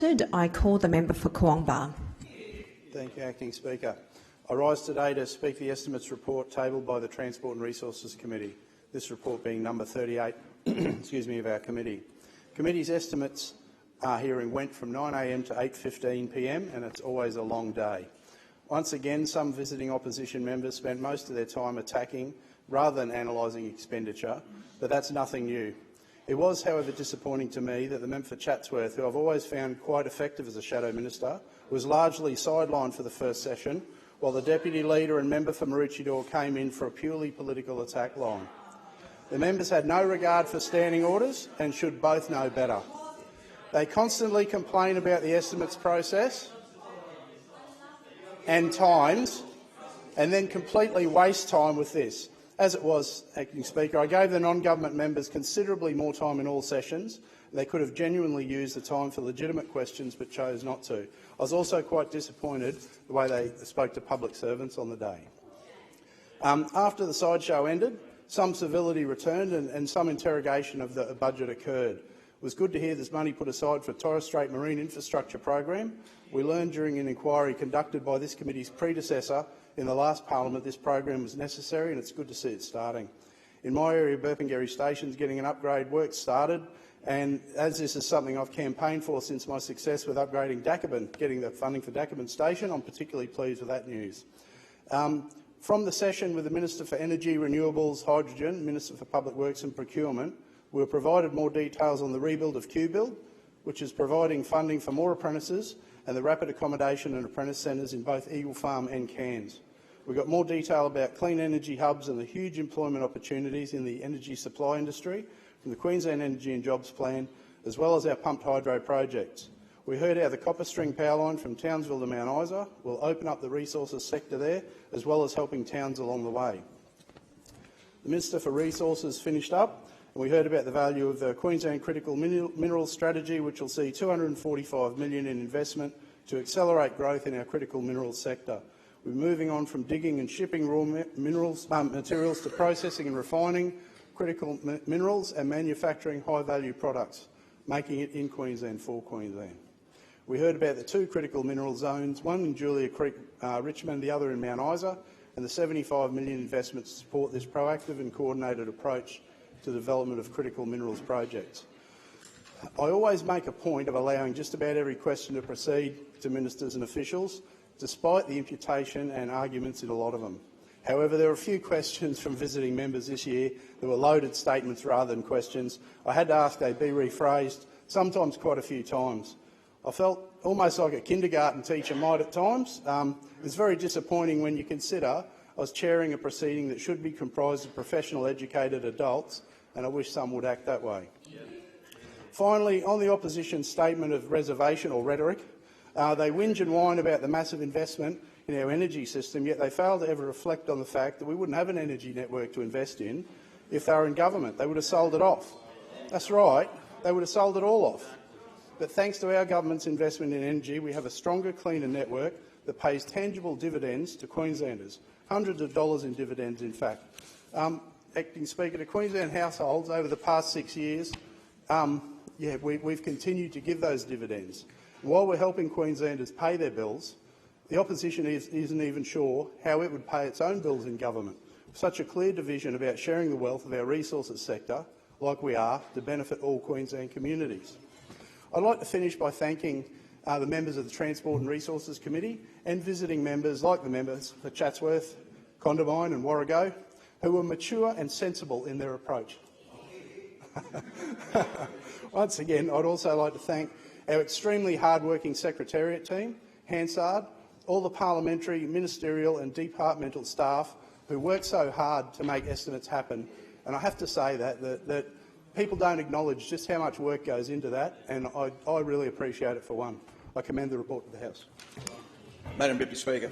I call the member for Koombwa. Thank you, Acting Speaker. I rise today to speak the estimates report tabled by the Transport and Resources Committee, this report being number 38 of our committee. Committee's estimates hearing went from 9 a.m. to 8:15 p.m, and it's always a long day. Once again, some visiting opposition members spent most of their time attacking rather than analysing expenditure, but that's nothing new. It was, however, disappointing to me that the member for Chatsworth, who I've always found quite effective as a shadow minister, was largely sidelined for the first session, while the deputy leader and member for Maroochydore came in for a purely political attack line. The members had no regard for standing orders and should both know better. They constantly complain about the estimates process and times, and then completely waste time with this. As it was, Acting Speaker, I gave the non-government members considerably more time in all sessions. They could have genuinely used the time for legitimate questions but chose not to. I was also quite disappointed the way they spoke to public servants on the day. After the sideshow ended, some civility returned and some interrogation of the budget occurred. It was good to hear there's money put aside for Torres Strait Marine Infrastructure Program. We learned during an inquiry conducted by this committee's predecessor in the last parliament this program was necessary, and it's good to see it starting. In my area, Burpengary Station's getting an upgrade work started, and as this is something I've campaigned for since my success with upgrading Dacabin, getting the funding for Dacabin Station, I'm particularly pleased with that news. From the session with the Minister for Energy, Renewables, Hydrogen, Minister for Public Works and Procurement, we were provided more details on the rebuild of QBuild, which is providing funding for more apprentices and the rapid accommodation and apprentice centres in both Eagle Farm and Cairns. We got more detail about clean energy hubs and the huge employment opportunities in the energy supply industry from the Queensland Energy and Jobs Plan, as well as our pumped hydro projects. We heard how the copper string power line from Townsville to Mount Isa will open up the resources sector there, as well as helping towns along the way. The Minister for Resources finished up, and we heard about the value of the Queensland Critical Minerals Strategy, which will see $245 million in investment to accelerate growth in our critical minerals sector. We're moving on from digging and shipping raw materials to processing and refining critical minerals and manufacturing high-value products, making it in Queensland for Queensland. We heard about the two critical mineral zones, one in Julia Creek, Richmond, the other in Mount Isa, and the $75 million investment to support this proactive and coordinated approach to the development of critical minerals projects. I always make a point of allowing just about every question to proceed to ministers and officials, despite the imputation and arguments in a lot of them. However, there were a few questions from visiting members this year that were loaded statements rather than questions. I had to ask they be rephrased, sometimes quite a few times. I felt almost like a kindergarten teacher might at times. It's very disappointing when you consider I was chairing a proceeding that should be comprised of professional educated adults, and I wish some would act that way. Yeah. Finally, on the opposition statement of reservation or rhetoric, they whinge and whine about the massive investment in our energy system, yet they fail to ever reflect on the fact that we wouldn't have an energy network to invest in if they were in government. They would have sold it off. That's right, they would have sold it all off. But thanks to our government's investment in energy, we have a stronger, cleaner network that pays tangible dividends to Queenslanders, hundreds of dollars in dividends, in fact. Acting Speaker, to Queensland households over the past 6 years, we've continued to give those dividends. While we're helping Queenslanders pay their bills, the opposition isn't even sure how it would pay its own bills in government. Such a clear division about sharing the wealth of our resources sector, like we are, to benefit all Queensland communities. I'd like to finish by thanking the members of the Transport and Resources Committee and visiting members like the members for Chatsworth, Condamine and Warrego, who were mature and sensible in their approach. Once again, I'd also like to thank our extremely hard-working Secretariat team, Hansard, all the parliamentary, ministerial and departmental staff who work so hard to make estimates happen. And I have to say that people don't acknowledge just how much work goes into that, and I really appreciate it for one. I commend the report to the House. Madam Deputy Speaker.